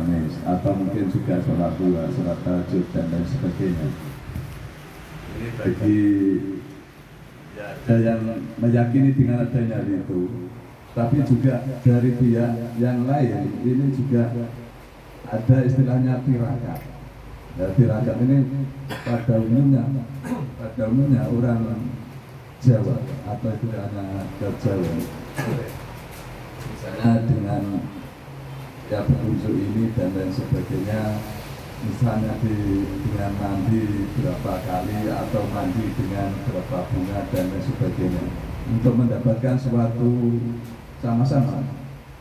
Kamis, atau mungkin juga sholat duha, sholat tahajud dan lain sebagainya. Ini bagi ada yang meyakini dengan adanya itu, tapi juga dari pihak yang lain ini juga ada istilahnya tirakat. Ya, tirakat ini pada umumnya orang Jawa atau istilahnya Jawa, misalnya dengan ya petunjuk ini dan lain sebagainya, misalnya dengan mandi berapa kali atau mandi dengan berapa bunga dan lain sebagainya, untuk mendapatkan suatu sama-sama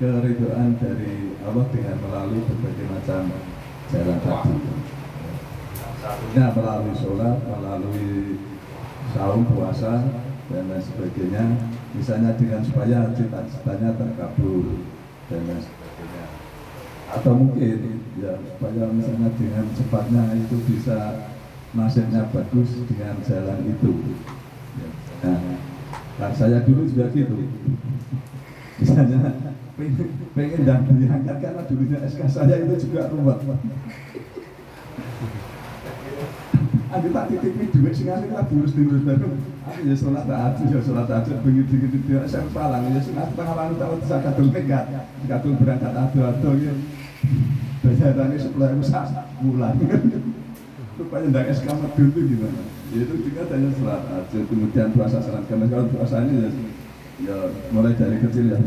keridhaan dari Allah dengan melalui berbagai macam jalan tadi. Satunya melalui sholat, melalui saum, puasa dan lain sebagainya, misalnya dengan supaya cita-citanya terkabul dan lain sebagainya, atau mungkin ya supaya misalnya dengan cepatnya itu bisa nasibnya bagus dengan jalan itu. Nah, saya dulu juga gitu, misalnya pengen dan diangkat karena dulunya SK saya itu juga ruwet. Aku tak titipi duit sing asli tak diurus baru. Aku ya sholat tahajud begitu dia saya palang ya sing tengah malam tahun saya kadung nekat, kadung berangkat ado-ado ya. Bayarane 10.000 sak bulan. Supaya ndak SK medul itu gimana? Ya itu juga tanya sholat tahajud, kemudian puasa salat karena kalau puasanya ya mulai dari kecil ya.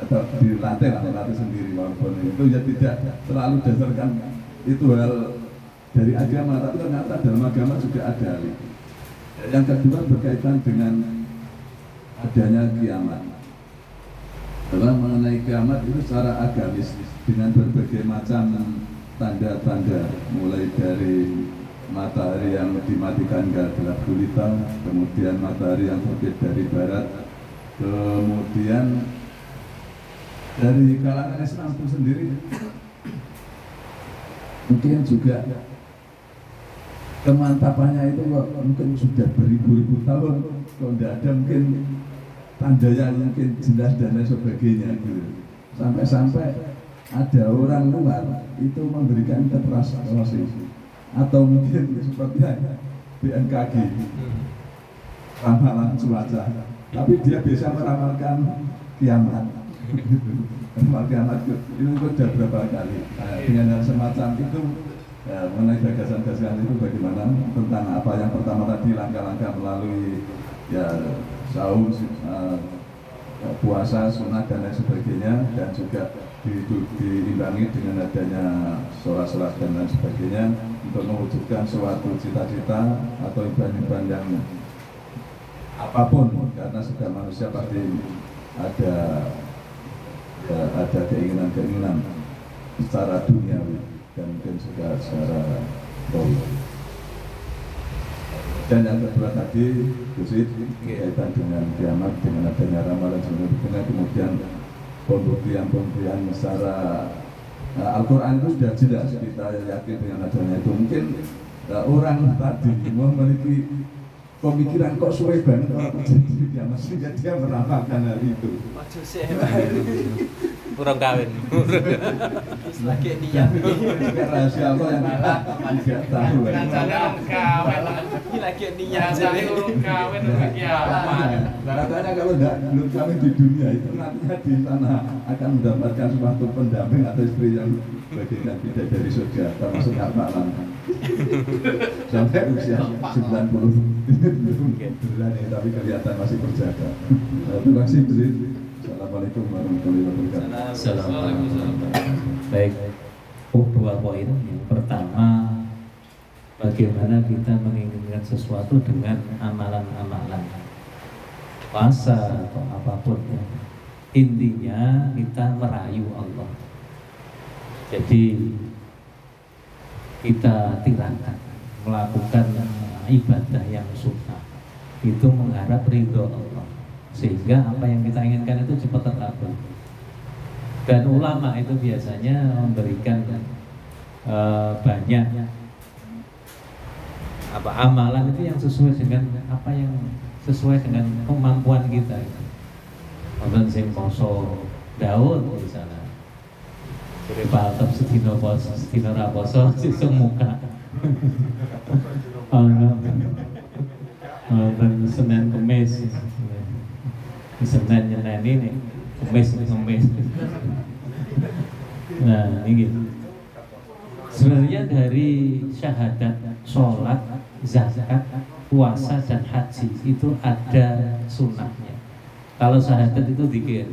Atau dilatih sendiri walaupun itu ya tidak selalu dasarkan itu hal dari agama, tapi ternyata dalam agama juga ada. Yang kedua berkaitan dengan adanya kiamat. Dalam mengenai kiamat itu secara agamis dengan berbagai macam tanda-tanda, mulai dari matahari yang dimatikan gelap gulita, kemudian matahari yang terbit dari barat, kemudian dari kalangan Islam itu sendiri mungkin juga kemantapannya itu mungkin sudah beribu-ribu tahun, kalau tidak ada mungkin tanda yang mungkin jelas dan lain sebagainya gitu. Sampai-sampai ada orang luar itu memberikan interpretasi atau mungkin seperti BMKG ramalan cuaca, tapi dia bisa meramalkan kiamat. Ramal kiamat itu sudah berapa kali. Dengan hal semacam itu ya, mengenai gagasan-gagasan itu bagaimana tentang apa yang pertama tadi, langkah-langkah melalui ya saum, puasa, sunat dan lain sebagainya, dan juga diimbangi dengan adanya sholat-sholat dan lain sebagainya untuk mewujudkan suatu cita-cita atau impian-impian yang apapun, karena setiap manusia pasti ada keinginan-keinginan secara duniawi dan mungkin juga secara rohani. Dan yang kedua tadi kaitan dengan kiamat, dengan adanya ramalan sebagainya, kemudian pembuktian secara Al-Quran itu sudah jelas, kita yakin dengan adanya itu. Mungkin orang tadi memiliki pemikiran kok suwe banget jadi dia maksudnya dia meramalkan hal itu. Kurang kawin. Lagi niat. Rahasia Allah yang kita tidak tahu. Jangan kawin. Ini lagi niat jadi kawin lagi apa? Katanya kalau belum kawin di dunia itu nantinya di sana akan mendapatkan suatu pendamping atau istri yang bagaikan tidak dari surga, termasuk Al-Quran. Sampai usia 90 bulan ya, tapi kelihatan masih berjaga. Terima kasih. Assalamualaikum warahmatullahi wabarakatuh. Assalamualaikum. Baik, dua poin. Yang pertama, bagaimana kita menginginkan sesuatu dengan amalan-amalan puasa atau apapun ya. Intinya kita merayu Allah. Jadi kita tirakat melakukan ibadah yang sunnah itu mengharap ridho Allah, sehingga apa yang kita inginkan itu cepat terkabul. Dan ulama itu biasanya memberikan banyak amalan itu yang sesuai dengan apa yang sesuai dengan kemampuan kita. Wonten sing poso Daud misalnya Jadi Pak Altab sedina poso, sedina ra poso sesuk muka. Senin Kemis. Senin nyeneni nih, Kemis ngemis. Nah, ini sebenarnya dari syahadat, sholat, zakat, puasa dan haji itu ada sunnahnya. Kalau syahadat itu zikir,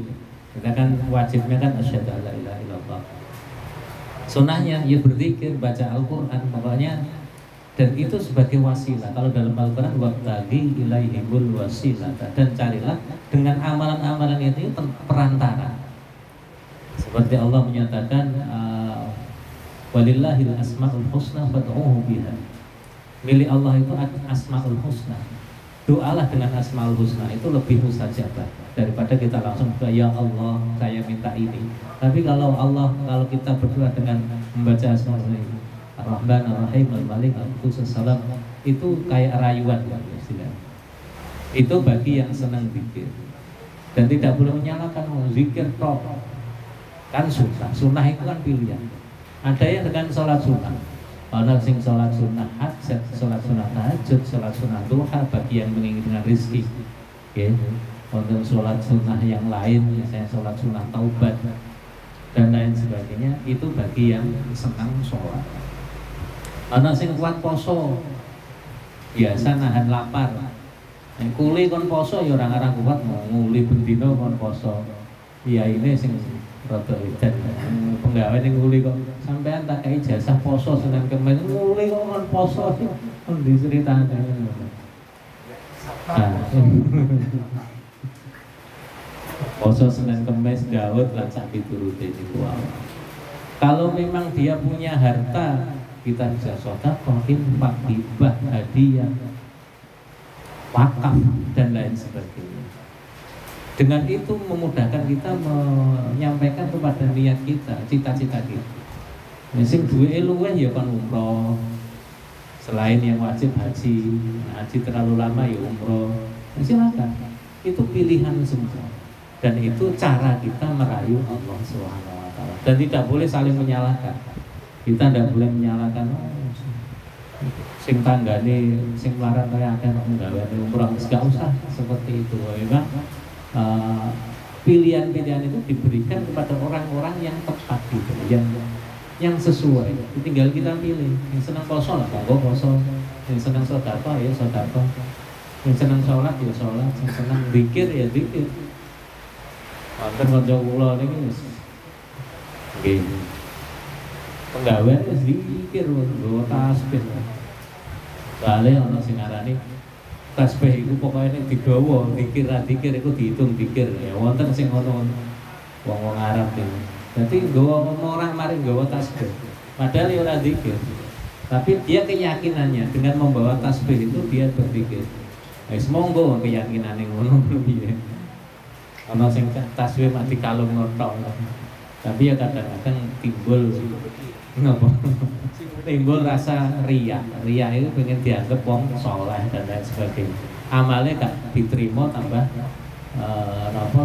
kita kan wajibnya kan asyhadu alla ilaha illallah. Sunnahnya ya berzikir, baca Al-Quran, pokoknya. Dan itu sebagai wasilah. Kalau dalam Al-Quran wabtaghi ilaihimul wasilah, dan carilah dengan amalan-amalan itu perantara. Seperti Allah menyatakan walillahil asmaul husna fad'uhu biha. Milik Allah itu asmaul husna. Doalah dengan asmaul husna, itu lebih mustajabah daripada kita langsung ya Allah saya minta ini. Tapi kalau kita berdoa dengan membaca asmaul husna, Ar-Rahman, Ar-Rahim, Al-Malik, Al-Qudus, As-Salam, itu kayak rayuan ya, istilahnya. Itu bagi yang senang zikir. Dan tidak boleh menyalahkan zikir tok. Kan sunnah itu kan pilihan. Ada yang dengan sholat sunnah, ada sing sholat sunnah hajat, sholat sunnah tahajud, sholat sunnah duha bagi yang menginginkan rezeki. Okay. Untuk sholat sunnah yang lain, misalnya sholat sunnah taubat dan lain sebagainya, itu bagi yang senang sholat. Ana sing kuat poso, biasa nahan lapar. Nek kuli kon poso ya ora ngarang kuat, nguli bendina kon poso. Iya ini sing rada edan. Penggawe ning kuli kok sampean tak kei jasa poso Senin Kemis, nguli kok kon poso. Kon diceritane. Poso Senin Kemis Daud lan sak piturute niku wae. Kalau memang dia punya harta, kita bisa sedekah, infak, hibah, hadiah, wakaf dan lain sebagainya. Dengan itu memudahkan kita menyampaikan kepada niat kita, cita-cita kita. Sing duwe luweh ya kan umroh. Selain yang wajib haji terlalu lama ya umroh. Silakan. Itu pilihan semua. Dan itu cara kita merayu Allah SWT. Dan tidak boleh saling menyalahkan. Kita tidak boleh menyalahkan sing tanggane sing larang kaya akeh kok nggawe umroh, enggak usah seperti itu. Memang pilihan-pilihan itu diberikan kepada orang-orang yang tepat gitu, yang sesuai. Tinggal kita pilih. Yang senang poso lah monggo poso, yang senang sedekah ya sedekah, yang senang sholat ya sholat, yang senang zikir ya zikir. Wonten kanca kula niki wis nggih penggawe wis dipikir nggo tasbih. Bale ana sing ngarani tasbih iku pokoke nek digawa dikir ra dikir iku dihitung dikir. Ya wonten sing ngono wong-wong Arab iki. Dadi nggawa orang mari nggawa tasbih. Padahal ya ora dikir. Tapi dia keyakinannya dengan membawa tasbih itu dia berzikir. Wis monggo keyakinane ngono piye. Ana sing tasbih mak dikalung ngotok. Tapi ya kadang-kadang timbul napa? Timbul rasa riya. Riya itu pengen dianggap wong saleh dan lain sebagainya. Amale gak diterima tambah napa?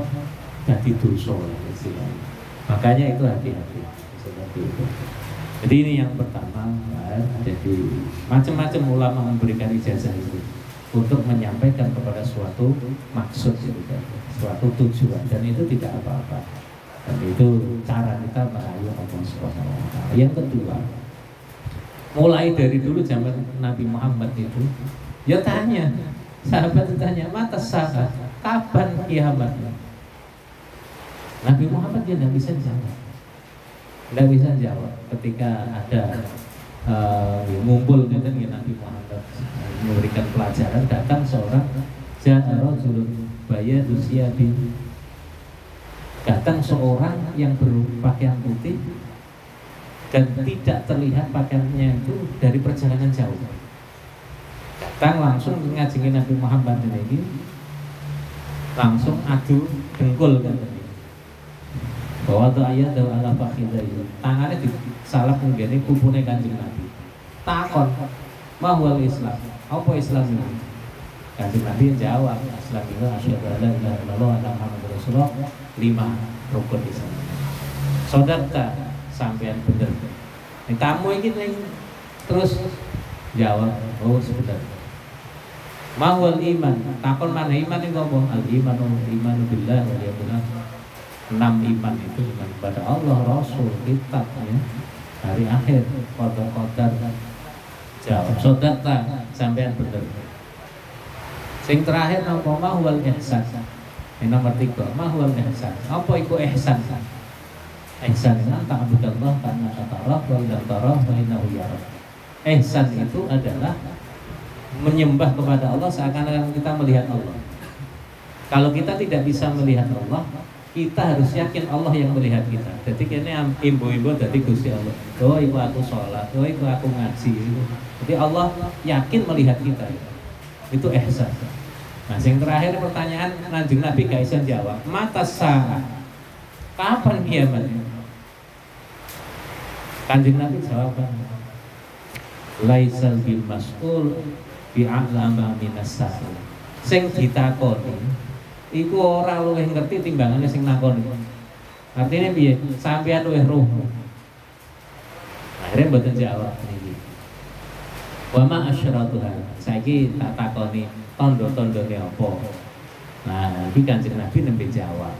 Dadi dosa istilahnya. Makanya itu hati-hati seperti itu. Jadi ini yang pertama, jadi macam-macam ulama memberikan ijazah itu untuk menyampaikan kepada suatu maksud, suatu tujuan, dan itu tidak apa-apa. Dan itu cara kita merayu Allah Subhanahu wa Ta'ala. Yang kedua, mulai dari dulu zaman Nabi Muhammad itu, ya tanya, sahabat tanya, mata saat, kapan kiamat? Nabi Muhammad dia tidak bisa jawab. Tidak bisa jawab ketika ada ngumpul gitu ya Nabi Muhammad memberikan pelajaran, datang seorang rajulun bayadus siyabi, datang seorang yang berpakaian putih dan tidak terlihat pakaiannya itu dari perjalanan jauh. Datang langsung ngajengin Nabi Muhammad ini, langsung adu dengkul katanya. Bahwa tu ayat dalam ala fakhidayya, tangannya disalap kemudian kupune Kanjeng Nabi. Takon, mahwal Islam, apa Islam ini? Kanjeng Nabi jawab, Islam itu asyhadu an la ilaha illallah wa anna Muhammadar Rasulullah, 5 rukun Islam. Saudara, sampean bener. Kamu ini terus jawab, oh sebentar. Mahwal iman, takon mana iman itu apa? Al iman billah wa yaumil 6 iman itu iman kepada Allah, Rasul, kitab ya. Hari akhir, qadar. Jawab, sodata sampean bener. Sing terakhir napa mahwal ihsan. Yang nomor 3, mahwal ihsan. Apa iku ihsan? Ihsan itu ta'budallah karena tarah wa idza tarah fa innahu yarak. Ihsan itu adalah menyembah kepada Allah seakan-akan kita melihat Allah. Kalau kita tidak bisa melihat Allah, kita harus yakin Allah yang melihat kita. Jadi kene imbo-imbo dadi Gusti Allah. Oh, iku aku sholat, oh iku aku ngaji. Jadi Allah yakin melihat kita. Itu ihsan. Nah, yang terakhir pertanyaan Kanjeng Nabi Kaisan jawab, mata sa'ah. Kapan kiamat? Kanjeng Nabi jawab, laisal bil mas'ul bi'a'lama minas sa'il. Sing ditakoni iku ora luwih ngerti timbangane sing nakoni. Artinya piye? Sampeyan luwih roh. Akhirnya mboten jawab niki. Wa ma asyratuha. Saiki tak takoni tondo-tondone apa. Nah, iki Kanjeng Nabi nembe jawab.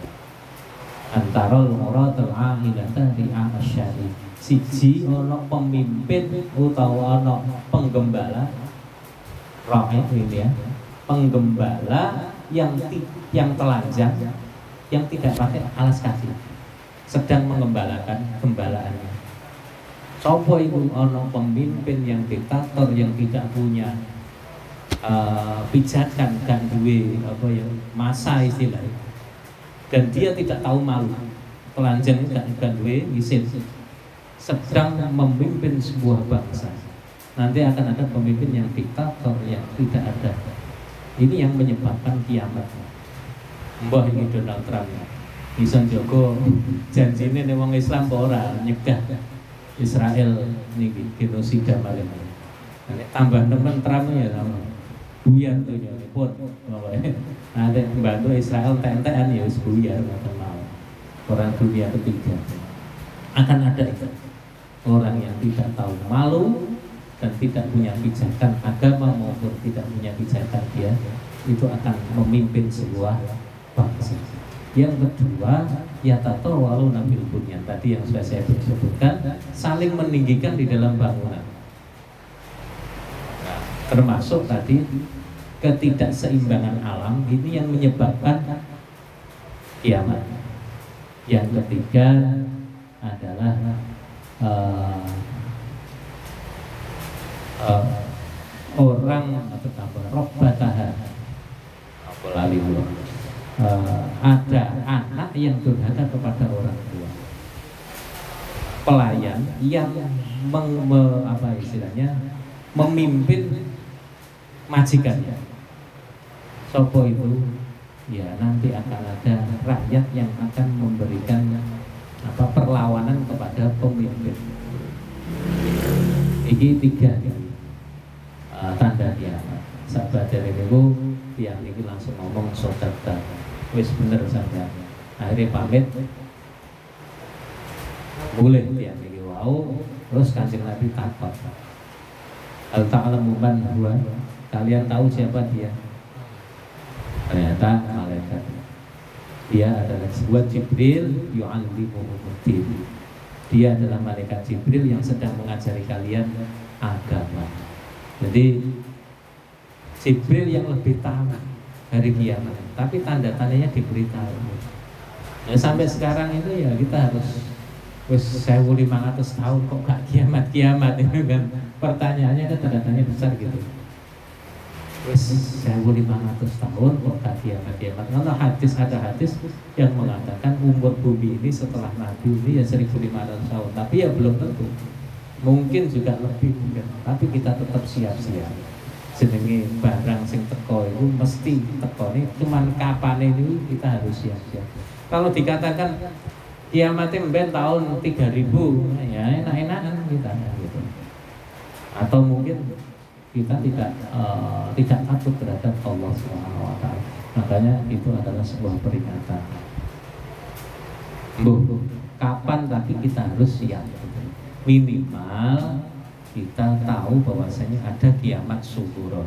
Antarul muratul ahilata ri'a asyari. Siji ana pemimpin utawa ana penggembala. Ra'id ini ya. Penggembala yang telanjang, yang tidak pakai alas kaki, sedang mengembalakan gembalaannya. Sopo iku ana pemimpin yang diktator, yang tidak punya pijakan, gak duwe apa ya masa istilahnya, dan dia tidak tahu malu, telanjang gak duwe isin, sedang memimpin sebuah bangsa. Nanti akan ada pemimpin yang diktator, yang tidak ada. Ini yang menyebabkan kiamat. Mbah ini Donald Trump bisa njogo janjine ning wong Islam kok ora nyegah Israel niki genosida malih. Nek tambah nemen Trump ya sama. Buyar tuh pun. Nah, ada membantu Israel tentean ya wis buyar ngoten mawon. Perang dunia ketiga. Akan ada itu. Orang yang tidak tahu malu dan tidak punya pijakan agama maupun tidak punya pijakan dia, itu akan memimpin sebuah bangsa. Yang kedua, yatatawalu nabil bunyan, tadi yang sudah saya sebutkan, saling meninggikan di dalam bangunan. Nah, termasuk tadi ketidakseimbangan alam ini yang menyebabkan kiamat. Yang ketiga adalah orang atau apa robbataha apa lali ada anak yang durhaka kepada orang tua, pelayan yang apa istilahnya memimpin majikannya. Sopo itu ya nanti akan ada rakyat yang akan memberikan apa perlawanan kepada pemimpin. Ini 3 tanda kiamat. Sahabat dari niku yang ini langsung ngomong sodata, wis bener saja. Akhirnya pamit, boleh yang ini wow. Terus Kanjeng Nabi takut. Al ta'lamu man huwa, kalian tahu siapa dia? Ternyata malaikat. Dia adalah sebuah Jibril yu'allimuhumuddin. Dia adalah malaikat Jibril yang sedang mengajari kalian agama. Jadi Jibril yang lebih tahu hari kiamat, tapi tanda-tandanya diberitahu. Ya, sampai sekarang itu ya kita harus wis 1500 tahun kok gak kiamat-kiamat itu kan. Pertanyaannya kan tanda-tanya besar gitu. Wis 1500 tahun kok gak kiamat-kiamat. Karena ada hadis yang mengatakan umur bumi ini setelah Nabi ini ya 1500 tahun, tapi ya belum tentu. Mungkin juga lebih mungkin, tapi kita tetap siap-siap. Jenenge barang sing teko itu mesti teko nih, cuman kapan ini kita harus siap-siap. Kalau dikatakan kiamatnya mben tahun 3000, ya enak-enakan kita gitu. Atau mungkin kita tidak takut terhadap Allah SWT. Makanya itu adalah sebuah peringatan. kapan, tapi kita harus siap. Minimal kita tahu bahwasanya ada kiamat sugro.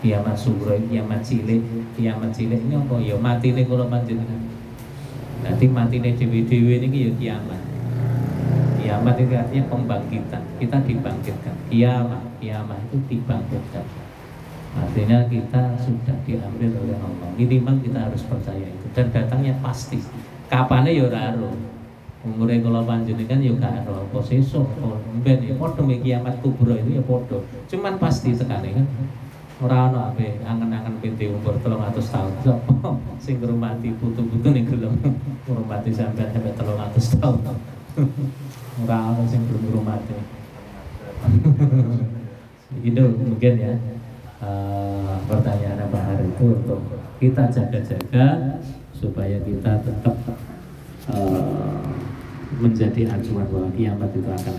Kiamat sugro, kiamat cilik ini apa? Ya mati nih kalau panjenengan. Nanti mati nih dewi-dewi ini ya kiamat. Kiamat itu artinya pembangkitan. Kita dibangkitkan. Kiamat itu dibangkitkan. Artinya kita sudah diambil oleh Allah. Minimal kita harus percaya itu. Dan datangnya pasti. Kapannya ya ora ero. Umure kula panjenengan ya gak ero. Apa sesuk, apa mben ya padha mek kiamat kubra itu ya padha. Cuman pasti sekali kan. Ora ono ape angen-angen pinte umur 300 tahun. Sapa sing ngrumati putu-putu ning gelem ngrumati sampean sampai 300 tahun. Ora ono sing belum ngrumati. Itu mungkin ya. Pertanyaan Pak Hari itu untuk kita jaga-jaga supaya kita tetap menjadi acuan bahwa kiamat itu akan